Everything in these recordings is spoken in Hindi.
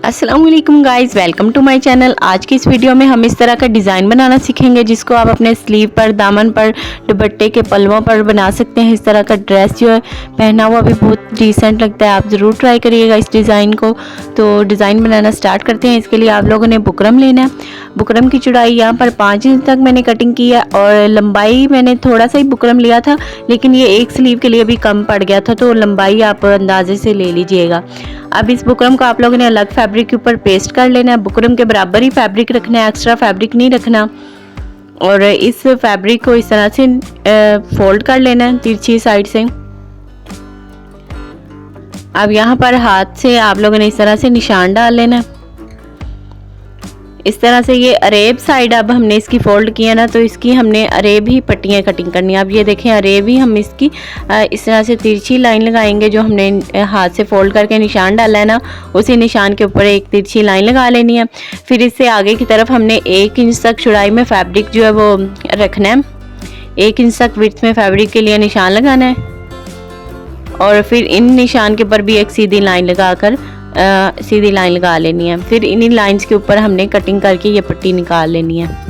अस्सलाम वालेकुम guys, welcome to my channel. आज की इस वीडियो में हम इस तरह का डिज़ाइन बनाना सीखेंगे जिसको आप अपने स्लीव पर, दामन पर, दुपट्टे के पल्लों पर बना सकते हैं। इस तरह का ड्रेस जो है पहना हुआ भी बहुत डिसेंट लगता है। आप ज़रूर ट्राई करिएगा इस डिज़ाइन को। तो डिज़ाइन बनाना स्टार्ट करते हैं। इसके लिए आप लोगों ने बुकरम लेना है। बुकरम की चौड़ाई यहाँ पर 5 इंच तक मैंने कटिंग की है और लंबाई मैंने थोड़ा सा ही बुकरम लिया था, लेकिन ये एक स्लीव के लिए भी कम पड़ गया था, तो लंबाई आप अंदाजे से ले लीजिएगा। अब इस बुकरम को आप लोगों ने अलग फैब्रिक के ऊपर पेस्ट कर लेना है। बुकरम के बराबर ही फैब्रिक रखना है, एक्स्ट्रा फैब्रिक नहीं रखना। और इस फैब्रिक को इस तरह से फोल्ड कर लेना है तिरछी साइड से। अब यहाँ पर हाथ से आप लोगों ने इस तरह से निशान डाल लेना है। इस तरह से ये अरेब साइड अब हमने इसकी फोल्ड किया ना, तो इसकी हमने अरेब ही पट्टियाँ कटिंग करनी है। अब ये देखें, अरेब ही हम इसकी इस तरह से तिरछी लाइन लगाएंगे। जो हमने हाथ से फोल्ड करके निशान डाला है ना, उसी निशान के ऊपर एक तिरछी लाइन लगा लेनी है। फिर इससे आगे की तरफ हमने 1 इंच तक चौड़ाई में फैब्रिक जो है वो रखना है। 1 इंच तक विड्थ में फैब्रिक के लिए निशान लगाना है और फिर इन निशान के ऊपर भी एक सीधी लाइन लगाकर सीधी लाइन लगा लेनी है। फिर इन्हीं लाइंस के ऊपर हमने कटिंग करके ये पट्टी निकाल लेनी है।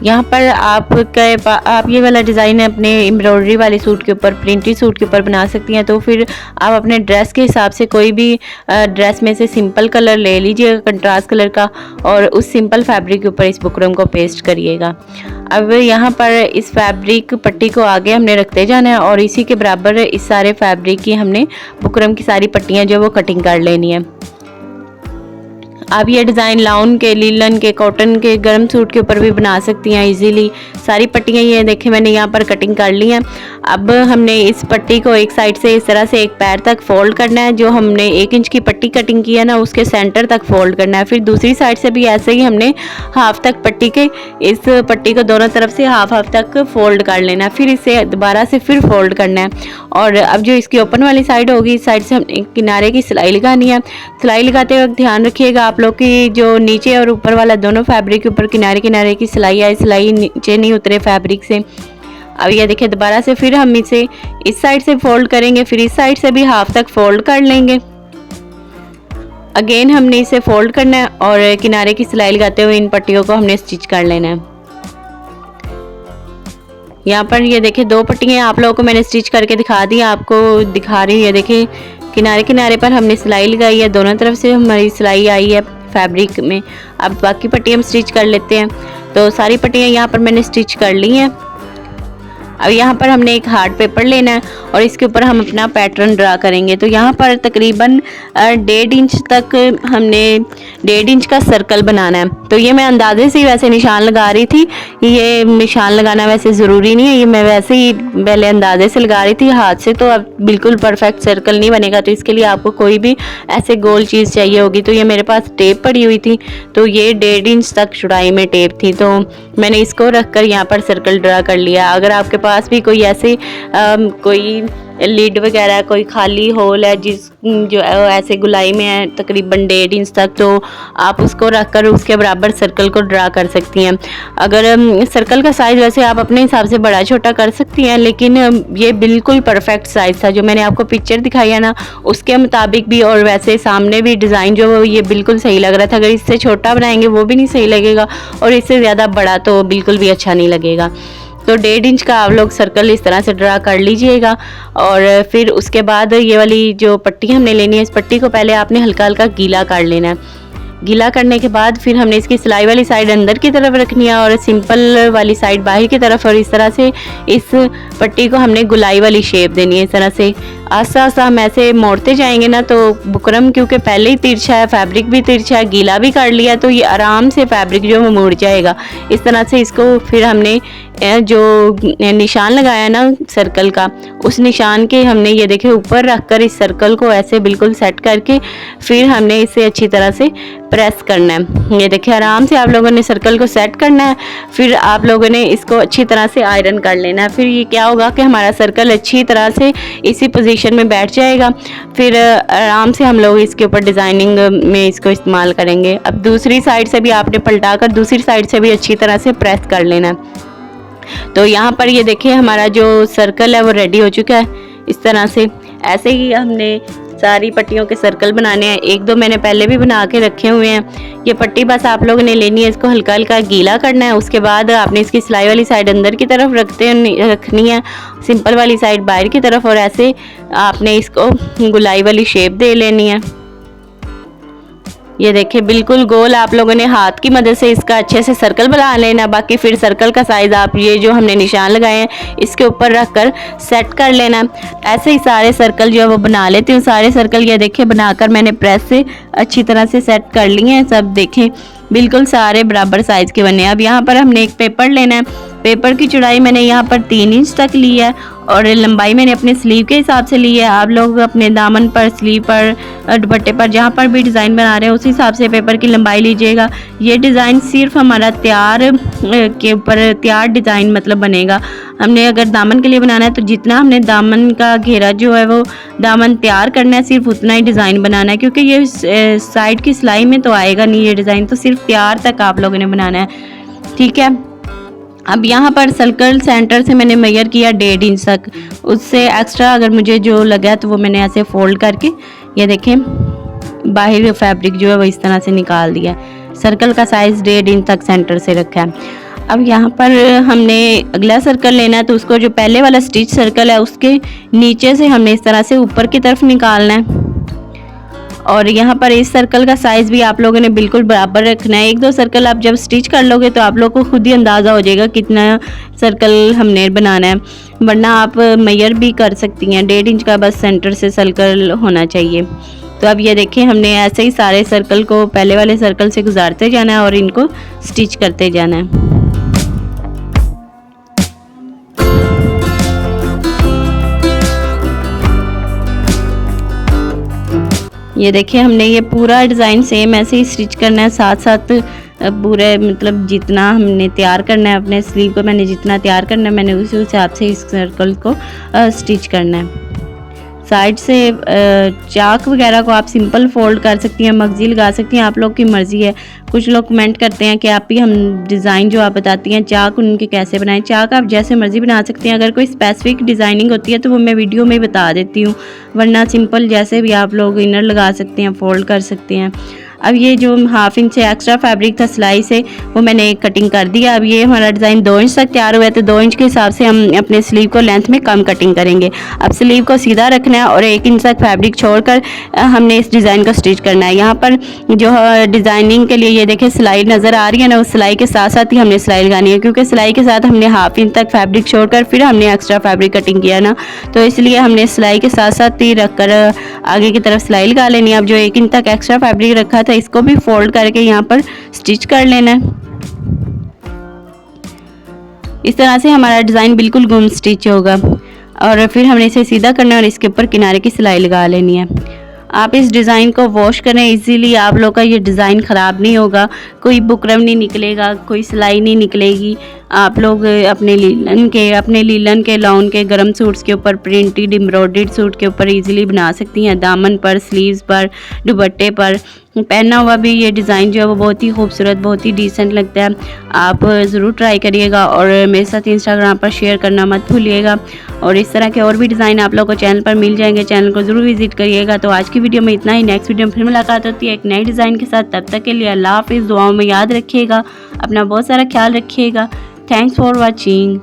यहाँ पर आप ये वाला डिज़ाइन अपने एम्ब्रॉयडरी वाले सूट के ऊपर, प्रिंटेड सूट के ऊपर बना सकती हैं। तो फिर आप अपने ड्रेस के हिसाब से कोई भी ड्रेस में से सिंपल कलर ले लीजिएगा, कंट्रास्ट कलर का, और उस सिंपल फैब्रिक के ऊपर इस बुकरम को पेस्ट करिएगा। अब यहाँ पर इस फैब्रिक पट्टी को आगे हमने रखते जाना है और इसी के बराबर इस सारे फैब्रिक की हमने बुकरम की सारी पट्टियाँ जो वो कटिंग कर लेनी है। आप ये डिज़ाइन लाउन के, लीलन के, कॉटन के गर्म सूट के ऊपर भी बना सकती हैं इजीली। सारी पट्टियाँ ये देखें मैंने यहाँ पर कटिंग कर ली हैं। अब हमने इस पट्टी को एक साइड से इस तरह से एक पैर तक फोल्ड करना है। जो हमने 1 इंच की पट्टी कटिंग की है ना, उसके सेंटर तक फोल्ड करना है। फिर दूसरी साइड से भी ऐसे ही हमने हाफ तक पट्टी के इस पट्टी को दोनों तरफ से हाफ तक फोल्ड कर लेना है। फिर इसे दोबारा से फिर फोल्ड करना है। और अब जो इसकी ओपन वाली साइड होगी, इस साइड से हमने किनारे की सिलाई लगानी है। सिलाई लगाते वक्त ध्यान रखिएगा आप लोग की जो नीचे और ऊपर वाला दोनों फैब्रिक के ऊपर किनारे किनारे की सिलाई है, सिलाई नीचे नहीं उतरे फैब्रिक से। अब ये देखिए, दोबारा से फिर हम इसे इस साइड से फोल्ड करेंगे, फिर इस साइड से भी हाफ तक फोल्ड कर लेंगे। अगेन हमने इसे फोल्ड करना है और किनारे की सिलाई लगाते हुए इन पट्टियों को हमने स्टिच कर लेना है। यहाँ पर ये देखिए 2 पट्टियाँ आप लोगों को मैंने स्टिच करके दिखा दी, आपको दिखा रही है। देखिए किनारे किनारे पर हमने सिलाई लगाई है, दोनों तरफ से हमारी सिलाई आई है फैब्रिक में। अब बाकी पट्टियाँ हम स्टिच कर लेते हैं। तो सारी पट्टियाँ यहाँ पर मैंने स्टिच कर ली हैं। अब यहाँ पर हमने एक हार्ड पेपर लेना है और इसके ऊपर हम अपना पैटर्न ड्रा करेंगे। तो यहाँ पर तकरीबन 1.5 इंच तक हमने 1.5 इंच का सर्कल बनाना है। तो ये मैं अंदाजे से ही वैसे निशान लगा रही थी। ये निशान लगाना वैसे ज़रूरी नहीं है, ये मैं वैसे ही पहले अंदाजे से लगा रही थी हाथ से। तो अब बिल्कुल परफेक्ट सर्कल नहीं बनेगा, तो इसके लिए आपको कोई भी ऐसे गोल चीज़ चाहिए होगी। तो ये मेरे पास टेप पड़ी हुई थी, तो ये 1.5 इंच तक चौड़ाई में टेप थी, तो मैंने इसको रख कर यहाँ पर सर्कल ड्रा कर लिया। अगर आपके पास भी कोई ऐसे कोई लीड वगैरह, कोई खाली होल है जो ऐसे गुलाई में है तकरीबन 1.5 इंच तक, तो आप उसको रख कर उसके बराबर सर्कल को ड्रा कर सकती हैं। अगर सर्कल का साइज़ वैसे आप अपने हिसाब से बड़ा छोटा कर सकती हैं, लेकिन ये बिल्कुल परफेक्ट साइज़ था। जो मैंने आपको पिक्चर दिखाई है ना, उसके मुताबिक भी और वैसे सामने भी डिज़ाइन जो ये बिल्कुल सही लग रहा था। अगर इससे छोटा बनाएंगे वो भी नहीं सही लगेगा और इससे ज़्यादा बड़ा तो बिल्कुल भी अच्छा नहीं लगेगा। तो 1.5 इंच का आप लोग सर्कल इस तरह से ड्रा कर लीजिएगा। और फिर उसके बाद ये वाली जो पट्टी हमने लेनी है, इस पट्टी को पहले आपने हल्का हल्का गीला कर लेना है। गीला करने के बाद फिर हमने इसकी सिलाई वाली साइड अंदर की तरफ रखनी है और सिंपल वाली साइड बाहर की तरफ। और इस तरह से इस पट्टी को हमने गुलाई वाली शेप देनी है। इस तरह से आस्ता आस्ता हम ऐसे मोड़ते जाएंगे ना, तो बुकरम क्योंकि पहले ही तिरछा है, फैब्रिक भी तिरछा है, गीला भी कर लिया, तो ये आराम से फैब्रिक जो है मुड़ जाएगा। इस तरह से इसको फिर हमने जो निशान लगाया ना सर्कल का, उस निशान के हमने ये देखे ऊपर रखकर इस सर्कल को ऐसे बिल्कुल सेट करके फिर हमने इसे अच्छी तरह से प्रेस करना है। ये देखिए आराम से आप लोगों ने सर्कल को सेट करना है। फिर आप लोगों ने इसको अच्छी तरह से आयरन कर लेना है। फिर ये क्या होगा कि हमारा सर्कल अच्छी तरह से इसी पोजीशन में बैठ जाएगा। फिर आराम से हम लोग इसके ऊपर डिज़ाइनिंग में इसको इस्तेमाल करेंगे। अब दूसरी साइड से भी आपने पलटाकर दूसरी साइड से भी अच्छी तरह से प्रेस कर लेना है। तो यहाँ पर ये देखिए हमारा जो सर्कल है वो रेडी हो चुका है। इस तरह से ऐसे ही हमने सारी पट्टियों के सर्कल बनाने हैं। 1-2 मैंने पहले भी बना के रखे हुए हैं। ये पट्टी बस आप लोगों ने लेनी है, इसको हल्का हल्का गीला करना है। उसके बाद आपने इसकी सिलाई वाली साइड अंदर की तरफ रखनी है, सिंपल वाली साइड बाहर की तरफ, और ऐसे आपने इसको गुलाई वाली शेप दे लेनी है। ये देखिए बिल्कुल गोल आप लोगों ने हाथ की मदद से इसका अच्छे से सर्कल बना लेना। बाकी फिर सर्कल का साइज़ आप ये जो हमने निशान लगाए हैं इसके ऊपर रख कर सेट कर लेना। ऐसे ही सारे सर्कल जो है वो बना लेती हूँ। सारे सर्कल ये देखिए बनाकर मैंने प्रेस से अच्छी तरह से सेट कर लिए हैं। सब देखें बिल्कुल सारे बराबर साइज़ के बने हैं। अब यहाँ पर हमने एक पेपर लेना है। पेपर की चौड़ाई मैंने यहाँ पर 3 इंच तक ली है और लंबाई मैंने अपने स्लीव के हिसाब से ली है। आप लोग अपने दामन पर, स्लीव पर, दुपट्टे पर, जहाँ पर भी डिज़ाइन बना रहे हैं उस हिसाब से पेपर की लंबाई लीजिएगा। ये डिज़ाइन सिर्फ हमारा तैयार के ऊपर तैयार डिज़ाइन मतलब बनेगा। हमने अगर दामन के लिए बनाना है तो जितना हमने दामन का घेरा जो है वो दामन तैयार करना है सिर्फ उतना ही डिज़ाइन बनाना है, क्योंकि ये साइड की सिलाई में तो आएगा नहीं ये डिज़ाइन, तो सिर्फ तैयार तक आप लोगों ने बनाना है, ठीक है। अब यहाँ पर सर्कल सेंटर से मैंने मेजर किया 1.5 इंच तक। उससे एक्स्ट्रा अगर मुझे जो लगा तो वो मैंने ऐसे फोल्ड करके ये देखें बाहर फैब्रिक जो है वो इस तरह से निकाल दिया। सर्कल का साइज़ 1.5 इंच तक सेंटर से रखा है। अब यहाँ पर हमने अगला सर्कल लेना है, तो उसको जो पहले वाला स्टिच सर्कल है उसके नीचे से हमने इस तरह से ऊपर की तरफ निकालना है। और यहाँ पर इस सर्कल का साइज़ भी आप लोगों ने बिल्कुल बराबर रखना है। 1-2 सर्कल आप जब स्टिच कर लोगे तो आप लोग को खुद ही अंदाज़ा हो जाएगा कितना सर्कल हमने बनाना है, वरना आप मेजर भी कर सकती हैं। 1.5 इंच का बस सेंटर से सर्कल होना चाहिए। तो अब ये देखें हमने ऐसे ही सारे सर्कल को पहले वाले सर्कल से गुजारते जाना है और इनको स्टिच करते जाना है। ये देखिए हमने ये पूरा डिज़ाइन सेम ऐसे ही स्टिच करना है, साथ साथ पूरे मतलब जितना हमने तैयार करना है अपने स्लीव को, मैंने जितना तैयार करना है मैंने उसी हिसाब से इस सर्कल को स्टिच करना है। साइड से चाक वगैरह को आप सिंपल फोल्ड कर सकती हैं, मगजी लगा सकती हैं, आप लोग की मर्ज़ी है। कुछ लोग कमेंट करते हैं कि आप ही हम डिज़ाइन जो आप बताती हैं चाक उनके कैसे बनाएं। चाक आप जैसे मर्ज़ी बना सकती हैं। अगर कोई स्पेसिफिक डिज़ाइनिंग होती है तो वो मैं वीडियो में बता देती हूँ, वरना सिंपल जैसे भी आप लोग इनर लगा सकते हैं, फोल्ड कर सकते हैं। अब ये जो 1/2 इंच से एक्स्ट्रा फैब्रिक था सिलाई से वो मैंने कटिंग कर दिया। अब ये हमारा डिज़ाइन 2 इंच तक तैयार हुआ है, तो 2 इंच के हिसाब से हम अपने स्लीव को लेंथ में कम कटिंग करेंगे। अब स्लीव को सीधा रखना है और 1 इंच तक फैब्रिक छोड़कर हमने इस डिज़ाइन को स्टिच करना है। यहाँ पर जो डिज़ाइनिंग के लिए ये देखें सिलाई नज़र आ रही है ना, उस सिलाई के साथ साथ ही हमने सिलाई लगानी है, क्योंकि सिलाई के साथ हमने 1/2 इंच तक फैब्रिक छोड़कर फिर हमने एक्स्ट्रा फैब्रिक कटिंग किया ना, तो इसलिए हमने सिलाई के साथ साथ ही रखकर आगे की तरफ सिलाई लगा लेनी है। अब जो 1 इंच तक एक्स्ट्रा फैब्रिक रखा था इसको भी फोल्ड करके यहाँ पर स्टिच कर लेना है। इस तरह से हमारा डिज़ाइन बिल्कुल गुम स्टिच होगा और फिर हमने इसे सीधा करना है और इसके ऊपर किनारे की सिलाई लगा लेनी है। आप इस डिज़ाइन को वॉश करें इजीली, आप लोग का ये डिज़ाइन ख़राब नहीं होगा, कोई बुकरम नहीं निकलेगा, कोई सिलाई नहीं निकलेगी। आप लोग अपने लीलन के लॉन के गरम सूट्स के ऊपर, प्रिंटेड एम्ब्रॉयडर्ड सूट के ऊपर इजीली बना सकती हैं। दामन पर, स्लीव्स पर, दुपट्टे पर पहना हुआ भी ये डिज़ाइन जो है वो बहुत ही खूबसूरत, बहुत ही डिसेंट लगता है। आप ज़रूर ट्राई करिएगा और मेरे साथ इंस्टाग्राम पर शेयर करना मत भूलिएगा। और इस तरह के और भी डिज़ाइन आप लोगों को चैनल पर मिल जाएंगे, चैनल को ज़रूर विजिट करिएगा। तो आज की वीडियो में इतना ही, नेक्स्ट वीडियो में फिर मुलाकात होती है एक नए डिज़ाइन के साथ। तब तक के लिए अल्लाह हाफ़िज़। दुआओं में याद रखिएगा, अपना बहुत सारा ख्याल रखिएगा। Thanks for watching.